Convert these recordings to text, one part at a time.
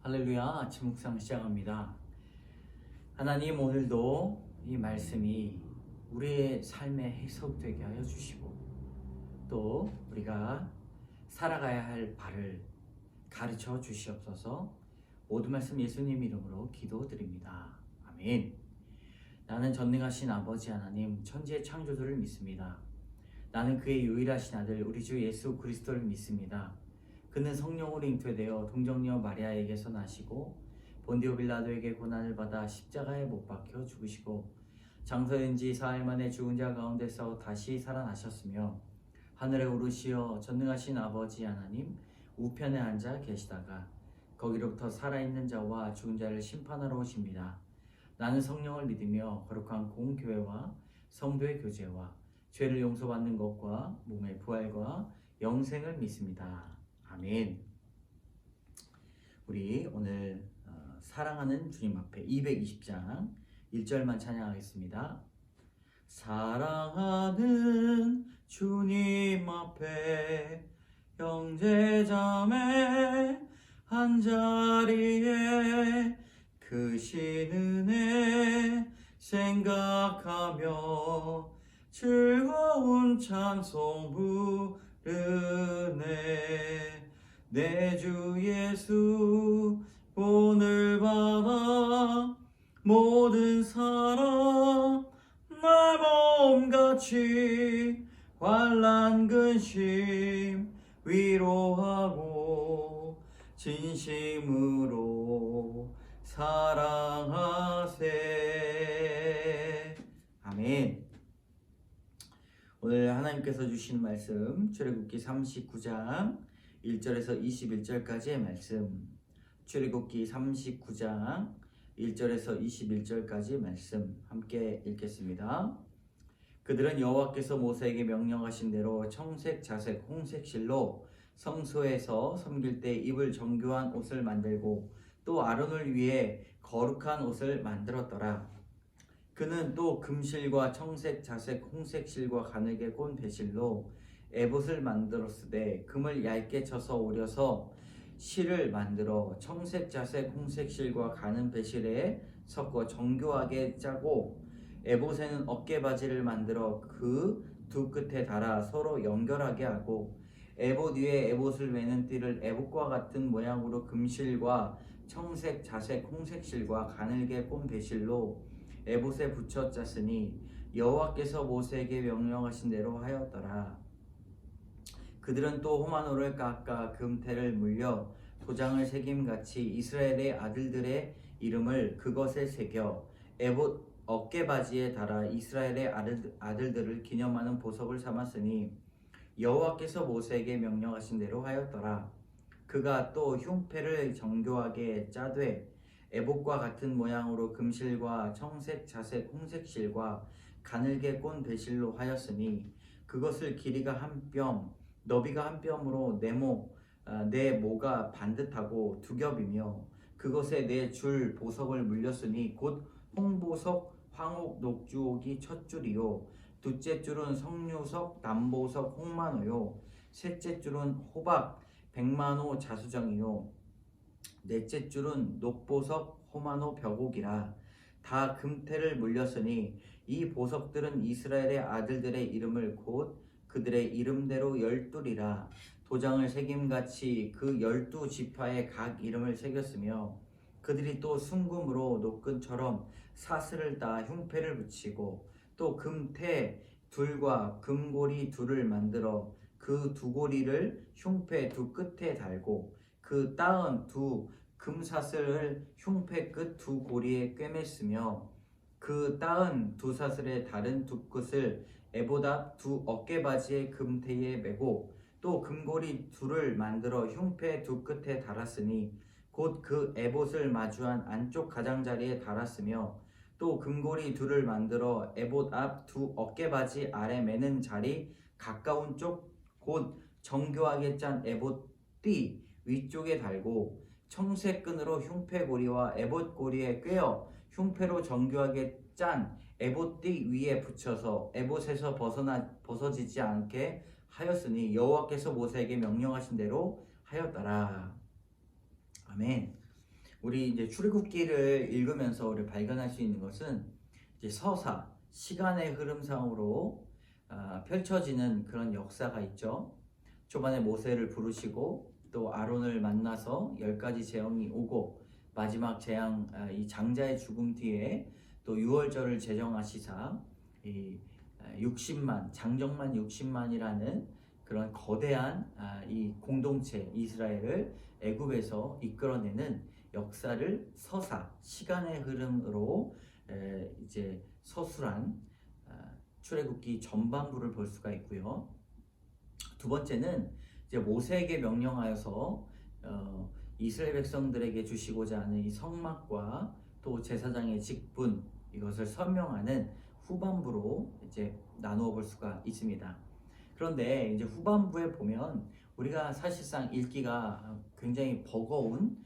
할렐루야. 아침 묵상 시작합니다. 하나님, 오늘도 이 말씀이 우리의 삶에 해석되게 하여 주시고 또 우리가 살아가야 할 바를 가르쳐 주시옵소서. 모든 말씀 예수님 이름으로 기도드립니다. 아멘. 나는 전능하신 아버지 하나님, 천지의 창조주를 믿습니다. 나는 그의 유일하신 아들 우리 주 예수 그리스도를 믿습니다. 그는 성령으로 잉태되어 동정녀 마리아에게서 나시고 본디오 빌라도에게 고난을 받아 십자가에 못 박혀 죽으시고 장사된 지 사흘 만에 죽은 자 가운데서 다시 살아나셨으며 하늘에 오르시어 전능하신 아버지 하나님 우편에 앉아 계시다가 거기로부터 살아있는 자와 죽은 자를 심판하러 오십니다. 나는 성령을 믿으며 거룩한 공교회와 성도의 교제와 죄를 용서받는 것과 몸의 부활과 영생을 믿습니다. 아멘. 우리 오늘 사랑하는 주님 앞에 220장 1절만 찬양하겠습니다. 사랑하는 주님 앞에 형제자매 한자리에 크신 은혜 생각하며 즐거운 찬송 부르네. 내 주 예수 오늘 받아 모든 사람 날 몸같이 환난 근심 위로하고 진심으로 사랑하세. 아멘. 오늘 하나님께서 주신 말씀 출애굽기 39장 1절에서 21절까지의 말씀, 출애굽기 39장 1절에서 21절까지의 말씀 함께 읽겠습니다. 그들은 여호와께서 모세에게 명령하신 대로 청색, 자색, 홍색 실로 성소에서 섬길 때 입을 정교한 옷을 만들고 또 아론을 위해 거룩한 옷을 만들었더라. 그는 또 금실과 청색, 자색, 홍색 실과 가늘게 꼰 배실로 에봇을 만들었으되 금을 얇게 쳐서 오려서 실을 만들어 청색, 자색, 홍색 실과 가는 배실에 섞어 정교하게 짜고 에봇에는 어깨바지를 만들어 그 두 끝에 달아 서로 연결하게 하고 에봇 위에 에봇을 매는 띠를 에봇과 같은 모양으로 금실과 청색, 자색, 홍색 실과 가늘게 꼰 배실로 에봇에 붙여 짰으니 여호와께서 모세에게 명령하신 대로 하였더라. 그들은 또 호마노를 깎아 금테를 물려 도장을 새김같이 이스라엘의 아들들의 이름을 그것에 새겨 에봇 어깨바지에 달아 이스라엘의 아들들을 기념하는 보석을 삼았으니 여호와께서 모세에게 명령하신 대로 하였더라. 그가 또 흉패를 정교하게 짜되 에봇과 같은 모양으로 금실과 청색, 자색, 홍색 실과 가늘게 꼰 배실로 하였으니 그것을 길이가 한 뼘, 너비가 한 뼘으로 네 모가 반듯하고 두 겹이며 그것에 네 줄 보석을 물렸으니 곧 홍보석, 황옥, 녹주옥이 첫 줄이요 둘째 줄은 석류석, 남보석, 홍만호요 셋째 줄은 호박, 백만호, 자수정이요 넷째 줄은 녹보석, 호만호, 벽옥이라. 다 금테를 물렸으니 이 보석들은 이스라엘의 아들들의 이름을 곧 그들의 이름대로 12이라. 도장을 새김같이 그 12지파의 각 이름을 새겼으며 그들이 또 순금으로 노끈처럼 사슬을 따 흉패를 붙이고 또 금테 둘과 금고리 둘을 만들어 그 두 고리를 흉패 두 끝에 달고 그 따은 두 금사슬을 흉패 끝 두 고리에 꿰맸으며 그 따은 두 사슬의 다른 두 끝을 에봇 앞 두 어깨바지의 금테에 매고 또 금고리 둘을 만들어 흉패 두 끝에 달았으니 곧 그 에봇을 마주한 안쪽 가장자리에 달았으며 또 금고리 둘을 만들어 에봇 앞 두 어깨바지 아래 매는 자리 가까운 쪽 곧 정교하게 짠 에봇 띠 위쪽에 달고 청색 끈으로 흉패고리와 에봇 고리에 꿰어 흉패로 정교하게 짠 에봇 띠 위에 붙여서 에봇에서 벗어지지 않게 하였으니 여호와께서 모세에게 명령하신 대로 하였더라. 아멘. 우리 이제 출애굽기를 읽으면서 우리 발견할 수 있는 것은 이제 서사, 시간의 흐름상으로 펼쳐지는 그런 역사가 있죠. 초반에 모세를 부르시고 또 아론을 만나서 10가지 재앙이 오고 마지막 재앙 이 장자의 죽음 뒤에 또 유월절을 제정하시사 이 60만 장정만 60만이라는 그런 거대한 이 공동체 이스라엘을 애굽에서 이끌어내는 역사를 서사 시간의 흐름으로 이제 서술한 출애굽기 전반부를 볼 수가 있고요. 두 번째는 이제 모세에게 명령하여서 이스라엘 백성들에게 주시고자 하는 이 성막과 또 제사장의 직분 이것을 설명하는 후반부로 이제 나누어 볼 수가 있습니다. 그런데 이제 후반부에 보면 우리가 사실상 읽기가 굉장히 버거운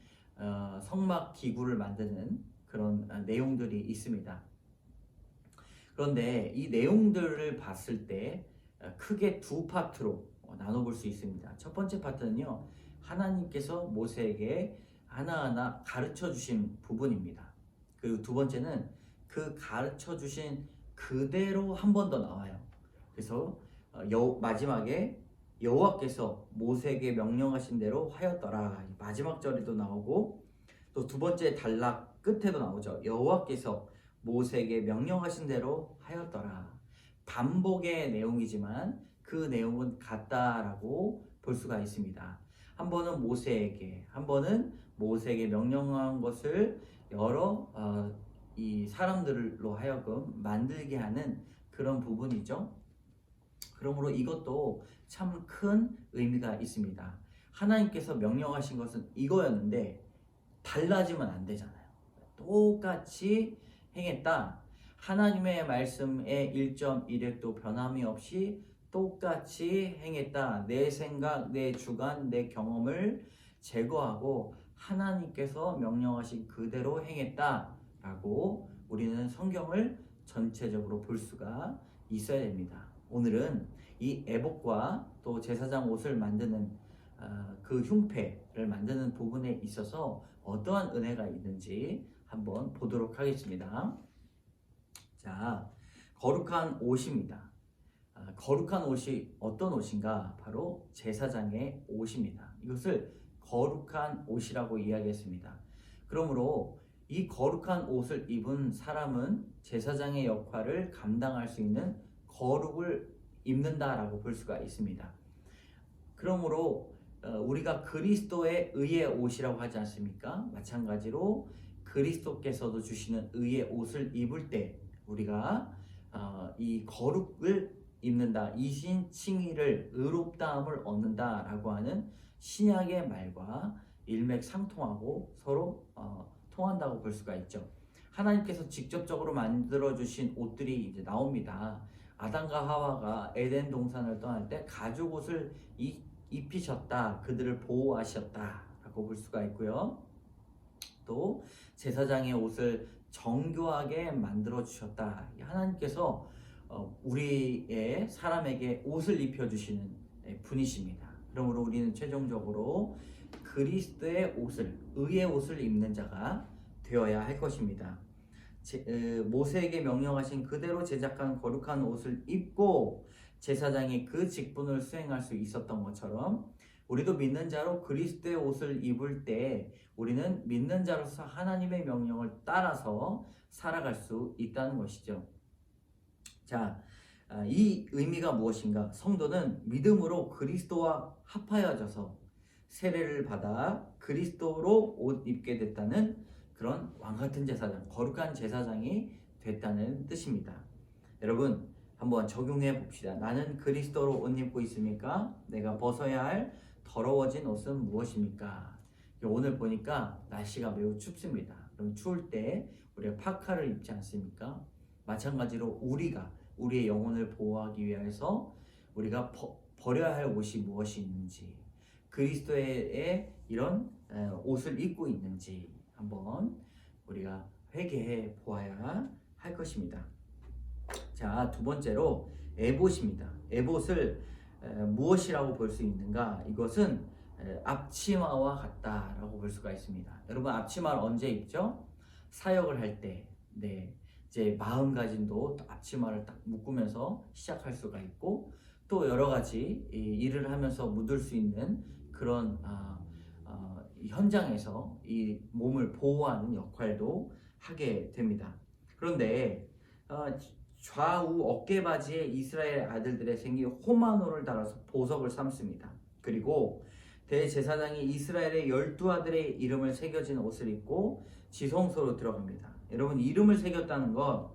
성막 기구를 만드는 그런 내용들이 있습니다. 그런데 이 내용들을 봤을 때 크게 두 파트로 나눠볼 수 있습니다. 첫 번째 파트는요, 하나님께서 모세에게 하나하나 가르쳐 주신 부분입니다. 그리고 두 번째는 그 가르쳐 주신 그대로 한 번 더 나와요. 그래서 마지막에 여호와께서 모세에게 명령하신 대로 하였더라. 마지막 절에도 나오고 또 두 번째 단락 끝에도 나오죠. 여호와께서 모세에게 명령하신 대로 하였더라. 반복의 내용이지만 그 내용은 같다라고 볼 수가 있습니다. 한 번은 모세에게, 한 번은 모세에게 명령한 것을 여러 이 사람들로 하여금 만들게 하는 그런 부분이죠. 그러므로 이것도 참 큰 의미가 있습니다. 하나님께서 명령하신 것은 이거였는데 달라지면 안 되잖아요. 똑같이 행했다. 하나님의 말씀의 1.1획도 변함이 없이 똑같이 행했다. 내 생각, 내 주관, 내 경험을 제거하고 하나님께서 명령하신 그대로 행했다 라고 우리는 성경을 전체적으로 볼 수가 있어야 됩니다. 오늘은 이 애복과 또 제사장 옷을 만드는 그 흉패를 만드는 부분에 있어서 어떠한 은혜가 있는지 한번 보도록 하겠습니다. 자, 거룩한 옷입니다. 거룩한 옷이 어떤 옷인가? 바로 제사장의 옷입니다. 이것을 거룩한 옷이라고 이야기했습니다. 그러므로 이 거룩한 옷을 입은 사람은 제사장의 역할을 감당할 수 있는 거룩을 입는다라고 볼 수가 있습니다. 그러므로 우리가 그리스도의 의의 옷이라고 하지 않습니까? 마찬가지로 그리스도께서도 주시는 의의 옷을 입을 때 우리가 이 거룩을 입는다, 이신 칭의를 의롭다함을 얻는다라고 하는 신약의 말과 일맥상통하고 서로 통한다고 볼 수가 있죠. 하나님께서 직접적으로 만들어 주신 옷들이 이제 나옵니다. 아담과 하와가 에덴 동산을 떠날 때 가죽 옷을 입히셨다, 그들을 보호하셨다라고 볼 수가 있고요. 또 제사장의 옷을 정교하게 만들어 주셨다. 하나님께서 우리의 사람에게 옷을 입혀주시는 분이십니다. 그러므로 우리는 최종적으로 그리스도의 옷을, 의의 옷을 입는 자가 되어야 할 것입니다. 모세에게 명령하신 그대로 제작한 거룩한 옷을 입고 제사장이 그 직분을 수행할 수 있었던 것처럼 우리도 믿는 자로 그리스도의 옷을 입을 때 우리는 믿는 자로서 하나님의 명령을 따라서 살아갈 수 있다는 것이죠. 자, 이 의미가 무엇인가? 성도는 믿음으로 그리스도와 합하여져서 세례를 받아 그리스도로 옷 입게 됐다는 그런 왕같은 제사장, 거룩한 제사장이 됐다는 뜻입니다. 여러분 한번 적용해 봅시다. 나는 그리스도로 옷 입고 있습니까? 내가 벗어야 할 더러워진 옷은 무엇입니까? 오늘 보니까 날씨가 매우 춥습니다. 그럼 추울 때 우리가 파카를 입지 않습니까? 마찬가지로 우리가 우리의 영혼을 보호하기 위해서 우리가 버려야 할 옷이 무엇이 있는지, 그리스도의 이런 옷을 입고 있는지 한번 우리가 회개해 보아야 할 것입니다. 자, 두 번째로 에봇입니다. 에봇을 무엇이라고 볼 수 있는가? 이것은 앞치마와 같다라고 볼 수가 있습니다. 여러분 앞치마를 언제 입죠? 사역을 할 때, 네, 이제 마음가짐도 앞치마를 딱 묶으면서 시작할 수가 있고 또 여러 가지 일을 하면서 묻을 수 있는 그런 이 현장에서 이 몸을 보호하는 역할도 하게 됩니다. 그런데 좌우 어깨바지에 이스라엘 아들들의 생기 호마노를 달아서 보석을 삼습니다. 그리고 대제사장이 이스라엘의 12아들의 이름을 새겨진 옷을 입고 지성소로 들어갑니다. 여러분 이름을 새겼다는 건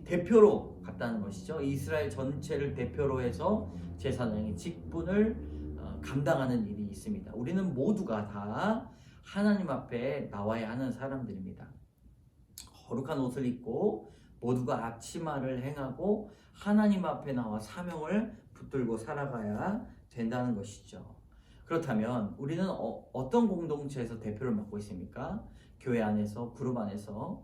대표로 갔다는 것이죠. 이스라엘 전체를 대표로 해서 제사장이 직분을 감당하는 일이 있습니다. 우리는 모두가 다 하나님 앞에 나와야 하는 사람들입니다. 거룩한 옷을 입고 모두가 앞치마를 행하고 하나님 앞에 나와 사명을 붙들고 살아가야 된다는 것이죠. 그렇다면 우리는 어떤 공동체에서 대표를 맡고 있습니까? 교회 안에서, 그룹 안에서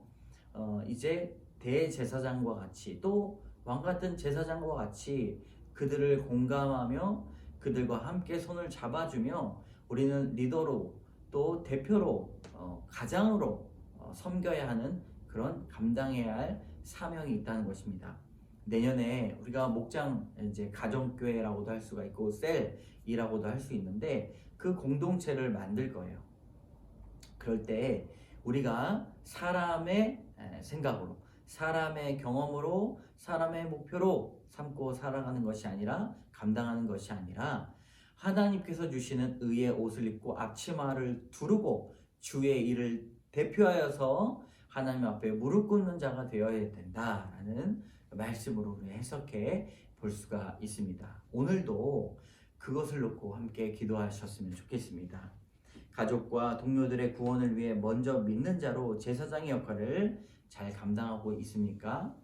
이제 대제사장과 같이 또 왕같은 제사장과 같이 그들을 공감하며 그들과 함께 손을 잡아주며 우리는 리더로 또 대표로 가장으로 섬겨야 하는 그런 감당해야 할 사명이 있다는 것입니다. 내년에 우리가 목장 이제 가정교회라고도 할 수가 있고 셀이라고도 할 수 있는데 그 공동체를 만들 거예요. 그럴 때 우리가 사람의 생각으로, 사람의 경험으로, 사람의 목표로 삼고 살아가는 것이 아니라 감당하는 것이 아니라 하나님께서 주시는 의의 옷을 입고 앞치마를 두르고 주의 일을 대표하여서 하나님 앞에 무릎 꿇는 자가 되어야 된다라는 말씀으로 우리 해석해 볼 수가 있습니다. 오늘도 그것을 놓고 함께 기도하셨으면 좋겠습니다. 가족과 동료들의 구원을 위해 먼저 믿는 자로 제사장의 역할을 잘 감당하고 있습니까?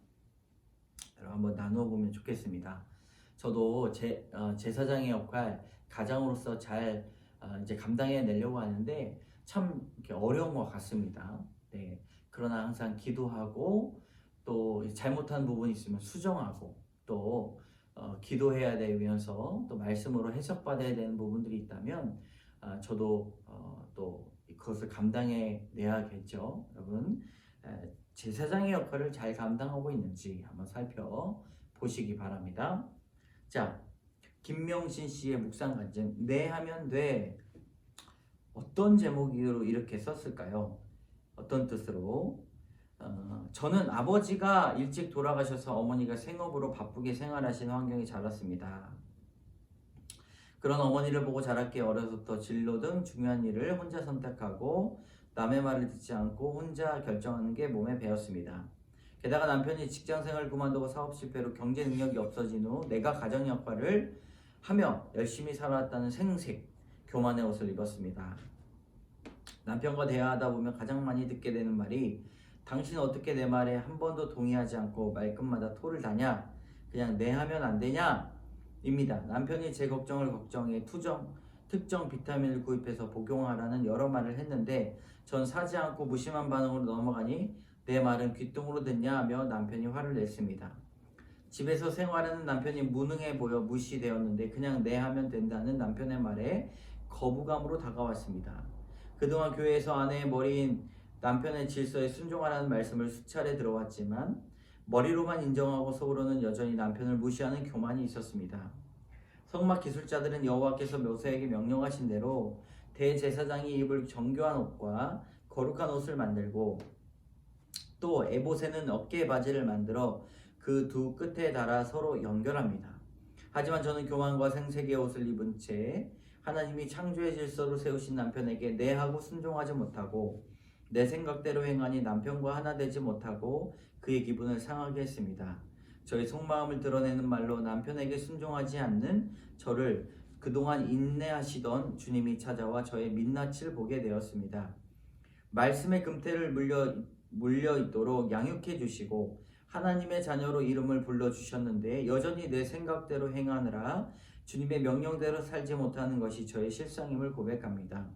여러분 한번 나누어 보면 좋겠습니다. 저도 제사장의 역할 가장으로서 잘 이제 감당해 내려고 하는데 참 이렇게 어려운 것 같습니다. 네. 그러나 항상 기도하고 또 잘못한 부분이 있으면 수정하고 또 기도해야 되면서 또 말씀으로 해석받아야 되는 부분들이 있다면 저도 또 그것을 감당해 내야겠죠. 여러분 제사장의 역할을 잘 감당하고 있는지 한번 살펴보시기 바랍니다. 자, 김명신 씨의 묵상 간증 네 하면 돼. 어떤 제목으로 이렇게 썼을까요? 어떤 뜻으로? 저는 아버지가 일찍 돌아가셔서 어머니가 생업으로 바쁘게 생활하시는 환경에 자랐습니다. 그런 어머니를 보고 자랄게 어려서부터 진로 등 중요한 일을 혼자 선택하고 남의 말을 듣지 않고 혼자 결정하는 게 몸에 배었습니다. 게다가 남편이 직장생활을 그만두고 사업 실패로 경제 능력이 없어진 후 내가 가정 역할을 하며 열심히 살아왔다는 생색, 교만의 옷을 입었습니다. 남편과 대화하다 보면 가장 많이 듣게 되는 말이 당신 어떻게 내 말에 한 번도 동의하지 않고 말끝마다 토를 다냐? 그냥 네 하면 안 되냐? 입니다. 남편이 제 걱정을 걱정해 특정 비타민을 구입해서 복용하라는 여러 말을 했는데 전 사지 않고 무심한 반응으로 넘어가니 내 말은 귀뚱으로 듣냐 하며 남편이 화를 냈습니다. 집에서 생활하는 남편이 무능해 보여 무시되었는데 그냥 네 하면 된다는 남편의 말에 거부감으로 다가왔습니다. 그동안 교회에서 아내의 머리인 남편의 질서에 순종하라는 말씀을 수차례 들어왔지만 머리로만 인정하고 속으로는 여전히 남편을 무시하는 교만이 있었습니다. 성막 기술자들은 여호와께서 모세에게 명령하신 대로 대제사장이 입을 정교한 옷과 거룩한 옷을 만들고 또 에봇에는 어깨 바지를 만들어 그 두 끝에 달아 서로 연결합니다. 하지만 저는 교만과 생색의 옷을 입은 채 하나님이 창조의 질서로 세우신 남편에게 네 하고 순종하지 못하고 내 생각대로 행하니 남편과 하나 되지 못하고 그의 기분을 상하게 했습니다. 저의 속마음을 드러내는 말로 남편에게 순종하지 않는 저를 그동안 인내하시던 주님이 찾아와 저의 민낯을 보게 되었습니다. 말씀의 금태를 물려 있도록 양육해 주시고 하나님의 자녀로 이름을 불러주셨는데 여전히 내 생각대로 행하느라 주님의 명령대로 살지 못하는 것이 저의 실상임을 고백합니다.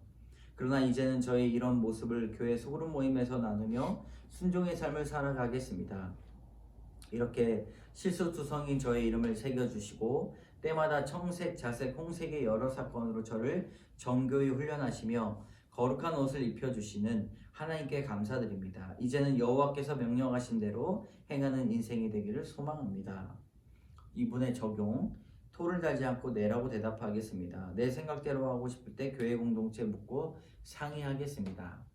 그러나 이제는 저의 이런 모습을 교회 소그룹 모임에서 나누며 순종의 삶을 살아가겠습니다. 이렇게 실수투성인 저의 이름을 새겨주시고 때마다 청색, 자색, 홍색의 여러 사건으로 저를 정교히 훈련하시며 거룩한 옷을 입혀주시는 하나님께 감사드립니다. 이제는 여호와께서 명령하신 대로 행하는 인생이 되기를 소망합니다. 이분의 적용, 토를 달지 않고 네라고 대답하겠습니다. 내 생각대로 하고 싶을 때 교회 공동체 묻고 상의하겠습니다.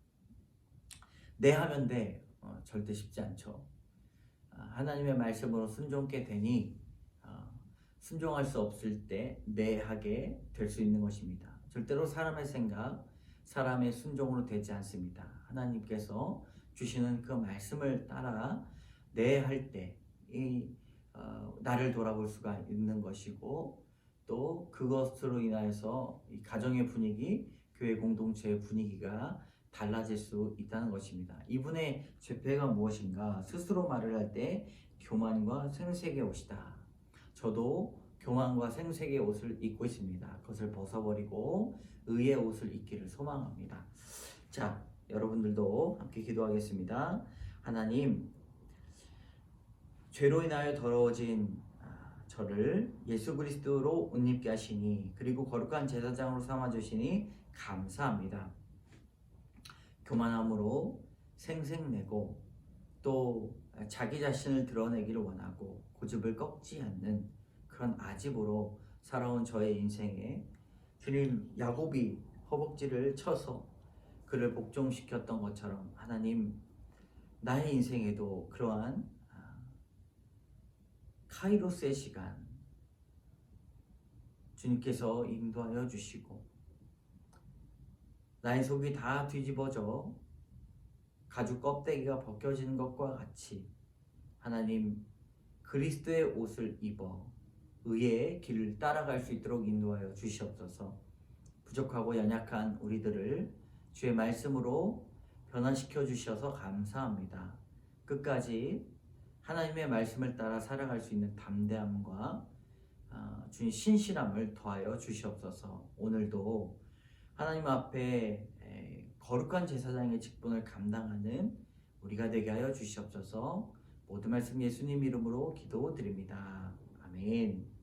네 하면 돼. 절대 쉽지 않죠. 하나님의 말씀으로 순종케 되니 순종할 수 없을 때 네 하게 될 수 있는 것입니다. 절대로 사람의 생각, 사람의 순종으로 되지 않습니다. 하나님께서 주시는 그 말씀을 따라 네 할 때 나를 돌아볼 수가 있는 것이고 또 그것으로 인하여서 이 가정의 분위기, 교회 공동체의 분위기가 달라질 수 있다는 것입니다. 이분의 죄패가 무엇인가? 스스로 말을 할 때 교만과 생색의 옷이다. 저도 교만과 생색의 옷을 입고 있습니다. 그것을 벗어버리고 의의 옷을 입기를 소망합니다. 자, 여러분들도 함께 기도하겠습니다. 하나님, 죄로 인하여 더러워진 저를 예수 그리스도로 옷 입게 하시니 그리고 거룩한 제사장으로 삼아주시니 감사합니다. 교만함으로 생색내고 또 자기 자신을 드러내기를 원하고 고집을 꺾지 않는 그런 아집으로 살아온 저의 인생에 주님, 야곱이 허벅지를 쳐서 그를 복종시켰던 것처럼 하나님, 나의 인생에도 그러한 카이로스의 시간 주님께서 인도하여 주시고 나의 속이 다 뒤집어져 가죽 껍데기가 벗겨지는 것과 같이 하나님, 그리스도의 옷을 입어 의의 길을 따라갈 수 있도록 인도하여 주시옵소서. 부족하고 연약한 우리들을 주의 말씀으로 변화시켜 주셔서 감사합니다. 끝까지 하나님의 말씀을 따라 살아갈 수 있는 담대함과 주님 신실함을 더하여 주시옵소서. 오늘도 하나님 앞에 거룩한 제사장의 직분을 감당하는 우리가 되게 하여 주시옵소서. 모든 말씀 예수님 이름으로 기도드립니다. 아멘.